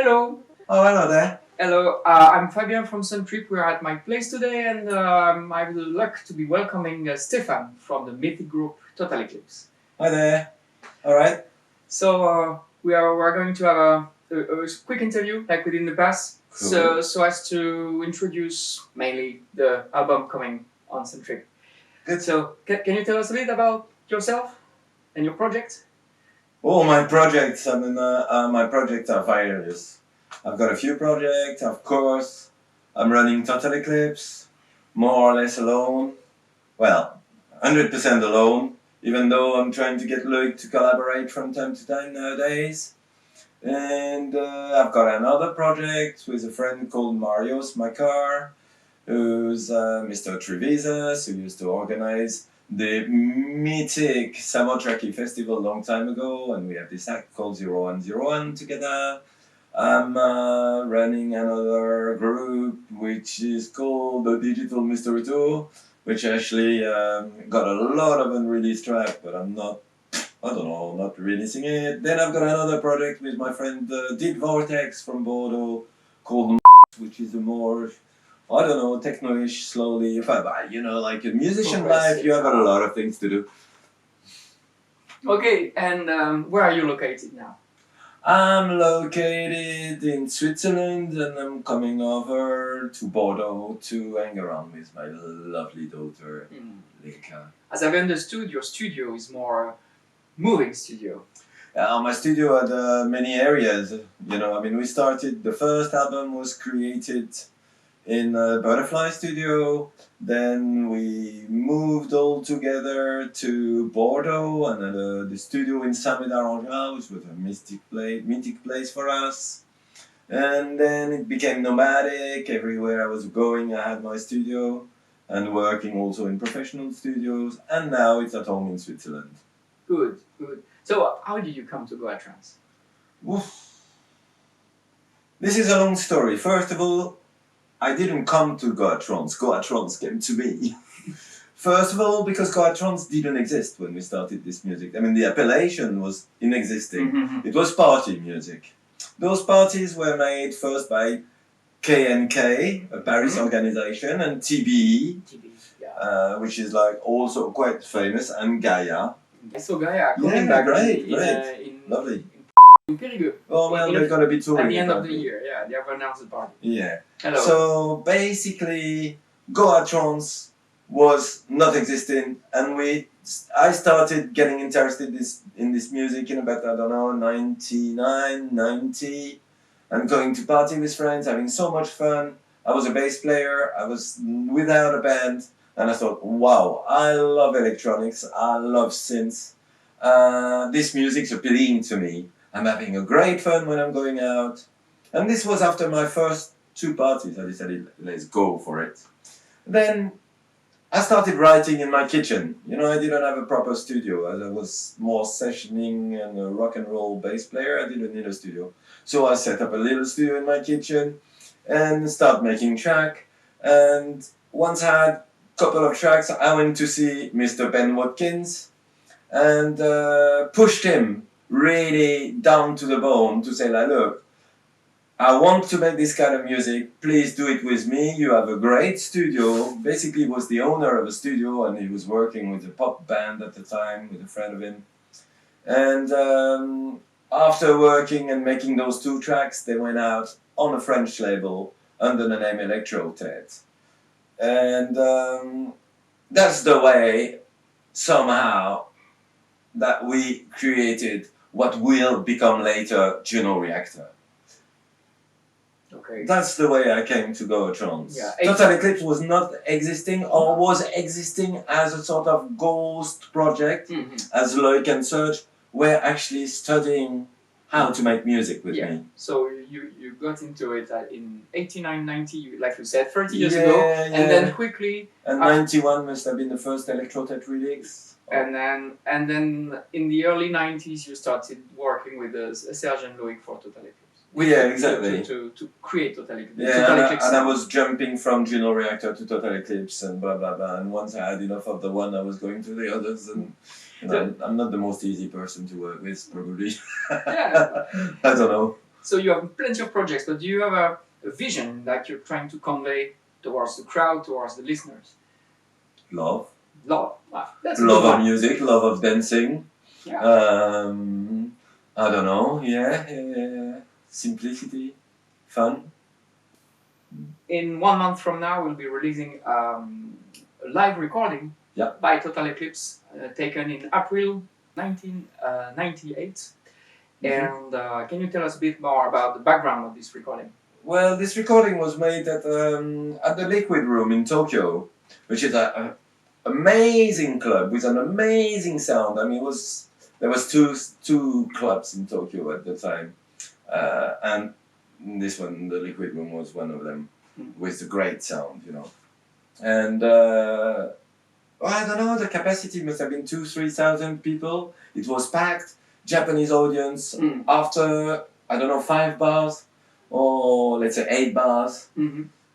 Hello. Oh, hello there. Hello, I'm Fabian from Suntrip. We're at my place today, and I have the luck to be welcoming Stefan from the mythic group Total Eclipse. Hi there. All right. So we're going to have a quick interview, like we did in the past, Cool. so as to introduce mainly the album coming on Suntrip. Good. So can you tell us a bit about yourself and your project? Oh, my projects. My projects are various. I've got a few projects, of course. I'm running Total Eclipse, more or less alone. Well, 100% alone, even though I'm trying to get Loic to collaborate from time to time nowadays. And I've got another project with a friend called Marios Makar, who's Mr. Trevisas, who used to organize the mythic Samotraki festival a long time ago, and we have this act called 0101 together. I'm running another group which is called the Digital Mystery Tour, which actually got a lot of unreleased track, but I'm not releasing it. Then I've got another project with my friend Vortex from Bordeaux called which is a more, I don't know, techno-ish, slowly. Like a musician life, you have a lot of things to do. Okay, and where are you located now? I'm located in Switzerland, and I'm coming over to Bordeaux to hang around with my lovely daughter, Leka. As I've understood, your studio is more moving studio. My studio had many areas. We started, the first album was created in a Butterfly studio. Then we moved all together to Bordeaux and had the studio in Saint-Médard-en-Jas, which was a mythic place for us. And then it became nomadic. Everywhere I was going, I had my studio, and working also in professional studios. And now it's at home in Switzerland. Good. So how did you come to Goatrance? This is a long story. First of all, I didn't come to Goatrance. Goatrance came to me. First of all, because Goatrance didn't exist when we started this music. The appellation was inexisting. It was party music. Those parties were made first by K&K, a Paris organization, and TBE, which is like also quite famous, and Gaia. So Gaia coming back great. Lovely. In Périgueux. Oh well, they're gonna be touring at the end of the year. Yeah, they have announced the party. Yeah. Hello. So basically, Goatrance was not existing, and I started getting interested in this music in about 99, 90, and going to party with friends, having so much fun. I was a bass player. I was without a band, and I thought, wow, I love electronics. I love synths. This music's appealing to me. I'm having a great fun when I'm going out. And this was after my first two parties. I decided, let's go for it. Then I started writing in my kitchen. I didn't have a proper studio. As I was more sessioning and a rock and roll bass player, I didn't need a studio. So I set up a little studio in my kitchen and started making track. And once I had a couple of tracks, I went to see Mr. Ben Watkins and pushed him really down to the bone to say, like, look, I want to make this kind of music, please do it with me. You have a great studio. Basically, he was the owner of a studio, and he was working with a pop band at the time with a friend of him. And after working and making those two tracks, they went out on a French label under the name Electro Gizmo. And that's the way, somehow, that we created what will become later Juno Reactor. Okay. That's the way I came to Goatrance. Yeah. Total Eclipse was not existing, or was existing as a sort of ghost project, as Loic and Serge were actually studying how to make music with me. So you got into it in 89, 90, like you said, 30 years ago, and then quickly... And 91 must have been the first Electro-Tet release. And then in the early 90s, you started working with Serge and Loic for Total Eclipse. Exactly. To create Total Eclipse. And I was jumping from Juno Reactor to Total Eclipse and blah blah blah. And once I had enough of the one, I was going to the others. And I'm not the most easy person to work with, probably. Yeah. I don't know. So you have plenty of projects, but do you have a vision that you're trying to convey towards the crowd, towards the listeners? Love. Love. That's a Love good of one. music, love of dancing. Yeah. I don't know, yeah. Simplicity, fun. In 1 month from now, we'll be releasing a live recording by Total Eclipse, taken in April 1998. And can you tell us a bit more about the background of this recording? Well, this recording was made at the Liquid Room in Tokyo, which is an amazing club with an amazing sound. I mean, there was two clubs in Tokyo at the time, and this one, the Liquid Room, was one of them, with a great sound, you know. And I don't know, the capacity must have been 2,000-3,000 people. It was packed, Japanese audience. After, I don't know, 5 bars or let's say 8 bars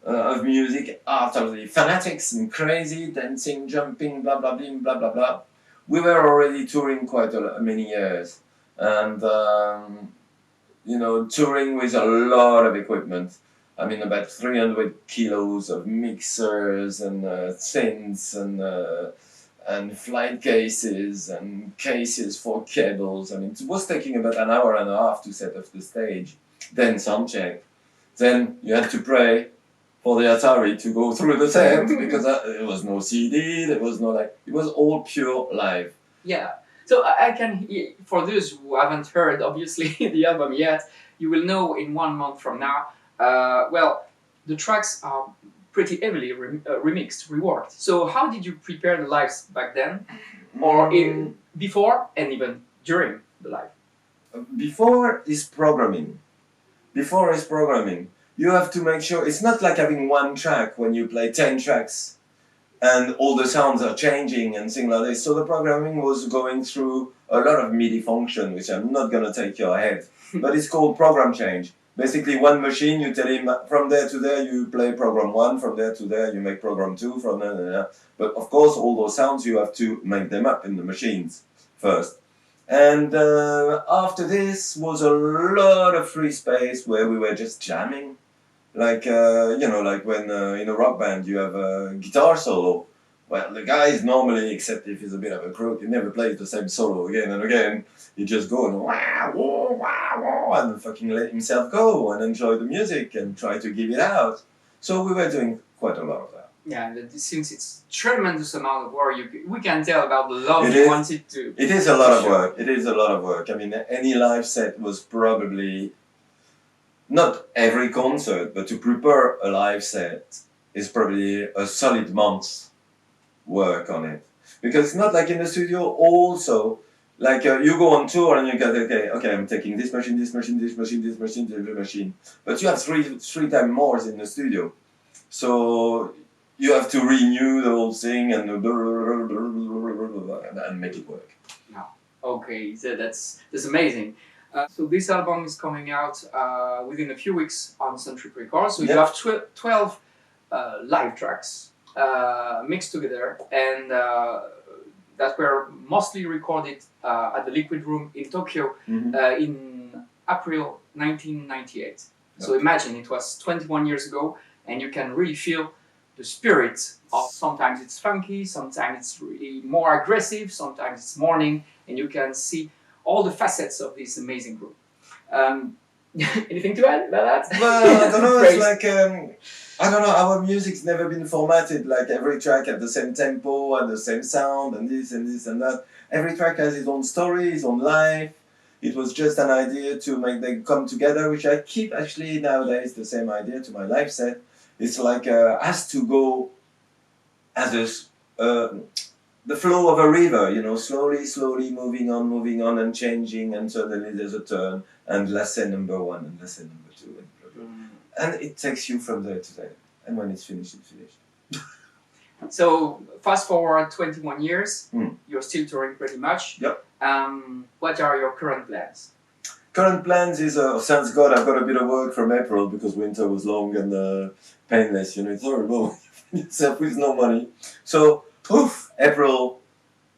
of music, utterly fanatics and crazy, dancing, jumping, blah blah blah blah blah blah. We were already touring quite many years, and you know, touring with a lot of equipment. I mean, about 300 kilos of mixers and synths and flight cases and cases for cables. I mean, it was taking about an hour and a half to set up the stage. Then soundcheck. Then you had to pray for the Atari to go through the set because there was no CD, there was no it was all pure live. Yeah. So I can, for those who haven't heard, obviously, the album yet, you will know in 1 month from now. Well, the tracks are pretty heavily remixed, reworked. So how did you prepare the lives back then, or before and even during the live? Before is programming. You have to make sure it's not like having one track when you play 10 tracks and all the sounds are changing and things like this. So the programming was going through a lot of MIDI function, which I'm not going to take your head, but it's called program change. Basically, one machine, you tell him from there to there you play program 1, from there to there you make program 2, from there to there. But of course, all those sounds you have to make them up in the machines first. And after this was a lot of free space where we were just jamming. Like, you know, like when in a rock band you have a guitar solo. Well, the guy is normally, except if he's a bit of a crook, he never plays the same solo again and again. He just go and wah, wah, wah, wah, and fucking let himself go and enjoy the music and try to give it out. So we were doing quite a lot of that. Yeah, since it's tremendous amount of work, we can tell about the love you wanted to. It is a lot of work. It is a lot of work. I mean, any live set was probably not every concert, but to prepare a live set is probably a solid month's work on it. Because it's not like in the studio also, like you go on tour and you get, okay, I'm taking this machine, this machine, this machine, this machine, this machine. But you have three times more in the studio. So you have to renew the whole thing and make it work. No. Okay, so that's amazing. So this album is coming out within a few weeks on Suntrip Records. So you have 12 live tracks mixed together, and that were mostly recorded at the Liquid Room in Tokyo in April 1998. So imagine, it was 21 years ago, and you can really feel the spirit of, sometimes it's funky, sometimes it's really more aggressive, sometimes it's mourning, and you can see all the facets of this amazing group. Anything to add about that? Well, I don't know, it's like, I don't know, our music's never been formatted like every track at the same tempo and the same sound and this and this and that. Every track has its own story, its own life. It was just an idea to make them come together, which I keep actually nowadays the same idea to my live set. It's like has to go as the flow of a river, you know, slowly moving on and changing, and suddenly there's a turn, and lesson number 1 and lesson number 2, and blah, blah. And it takes you from there to there. And when it's finished, it's finished. So fast forward 21 years, you're still touring pretty much. Yep. What are your current plans? Current plans is, thanks God, I've got a bit of work from April because winter was long and painless, you know, it's horrible. Yourself with no money. So, April,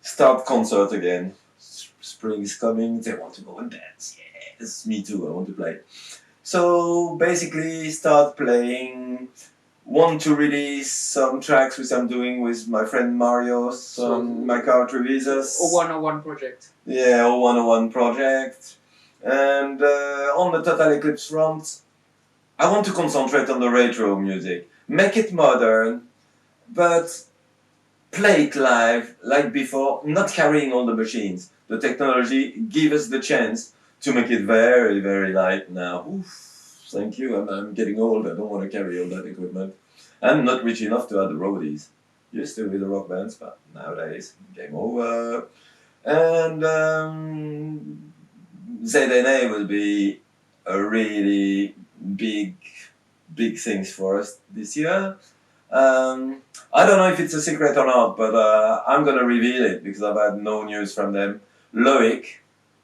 start concert again. Spring is coming, they want to go and dance. Yes, me too, I want to play. So basically start playing, want to release some tracks which I'm doing with my friend Mario, some my car visas. A 101 project. Yeah, a 101 project. And on the Total Eclipse front, I want to concentrate on the retro music. Make it modern, but play it live like before, not carrying all the machines. The technology gives us the chance to make it very, very light now. Oof, thank you, I'm getting old, I don't want to carry all that equipment. I'm not rich enough to add the roadies. Used to with the rock bands, but nowadays, game over. And ZNA will be a really big things for us this year. I don't know if it's a secret or not, but I'm gonna reveal it because I've had no news from them. Loic,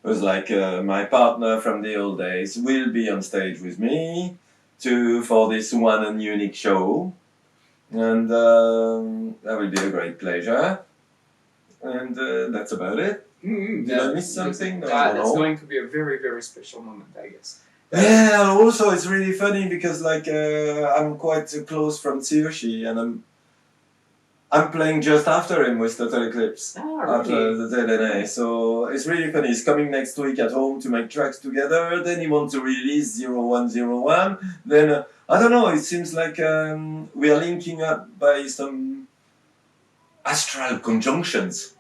who's like my partner from the old days, will be on stage with me for this one and unique show, and that will be a great pleasure. And that's about it. Did I miss something? That's going to be a very, very special moment, I guess. Yeah, also it's really funny because like I'm quite close from Tsuyoshi and I'm playing just after him with Total Eclipse after the ZNA. So it's really funny. He's coming next week at home to make tracks together. Then he wants to release 0101. Then I don't know. It seems like we are linking up by some astral conjunctions.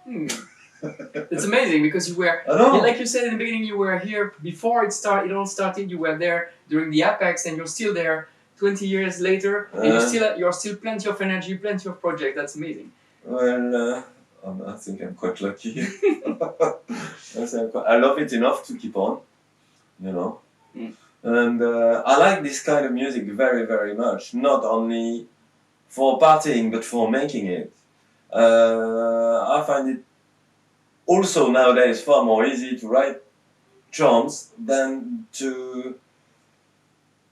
It's amazing because you were, like you said in the beginning, you were here before it all started. You were there during the apex, and you're still there 20 years later, and you're still plenty of energy, plenty of projects. That's amazing. Well, I think I'm quite lucky. I love it enough to keep on, you know. And I like this kind of music very, very much. Not only for partying, but for making it. I find it also nowadays far more easy to write chants than to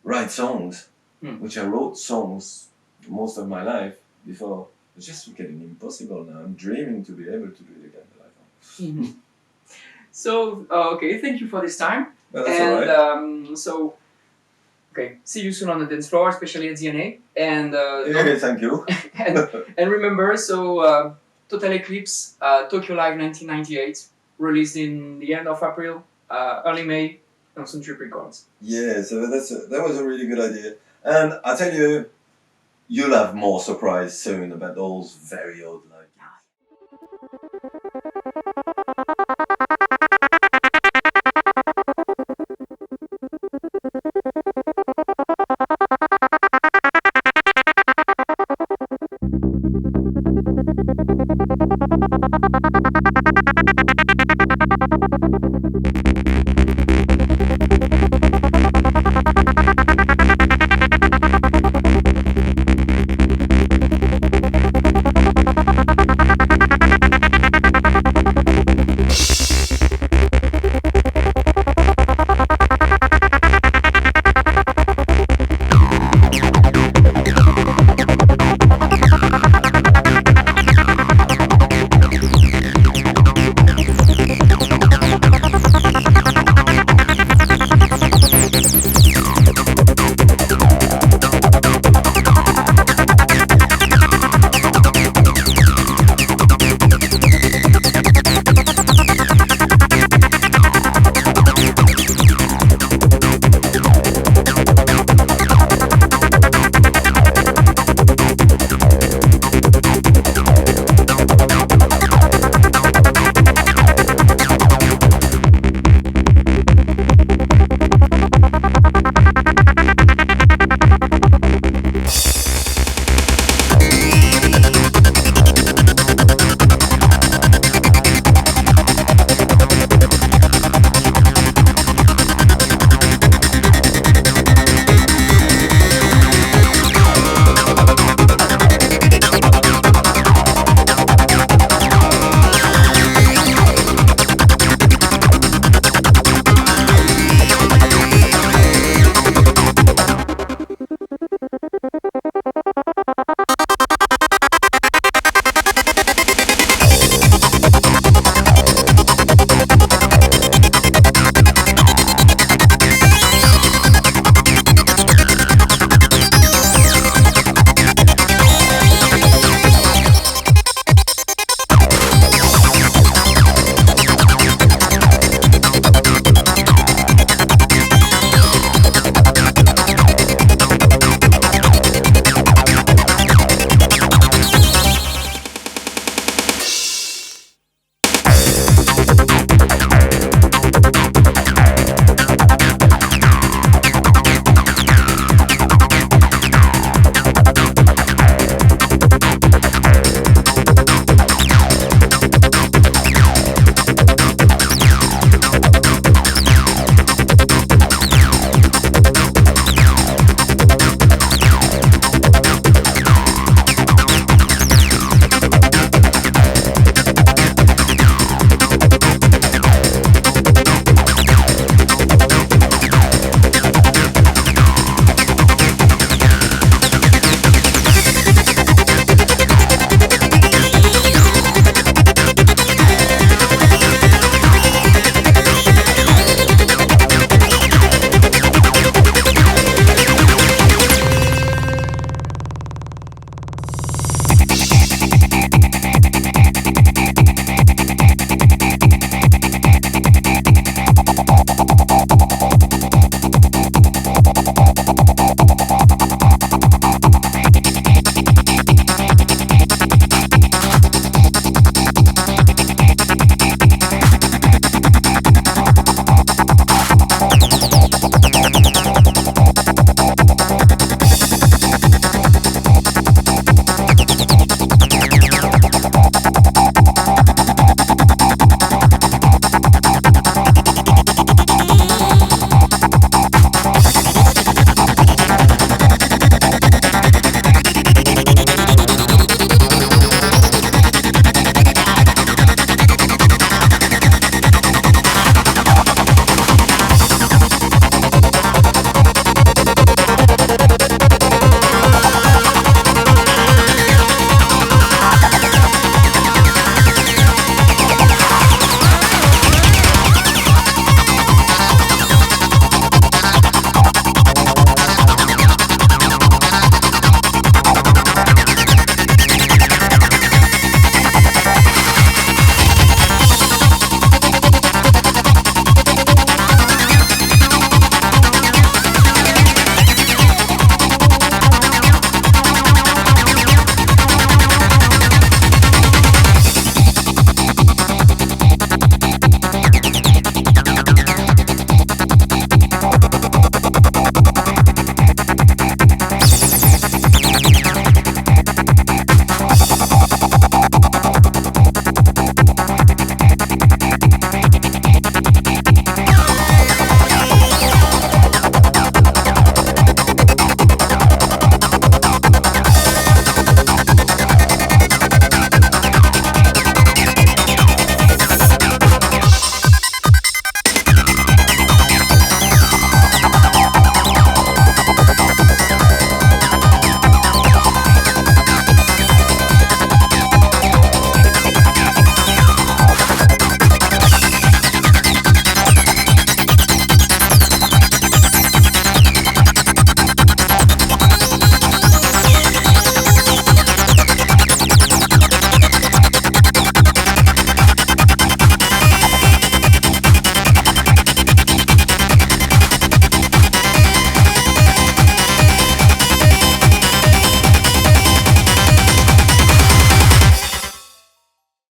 write songs, which I wrote songs most of my life before. It's just getting impossible now. I'm dreaming to be able to do it again. So, okay, thank you for this time. Well, that's alright. Okay, see you soon on the dance floor, especially at DNA. And thank you. and remember, Total Eclipse, Tokyo Live 1998, released in the end of April, early May, on Suntrip Records. Yeah, so that was a really good idea. And I tell you, you'll have more surprise soon about those very old live.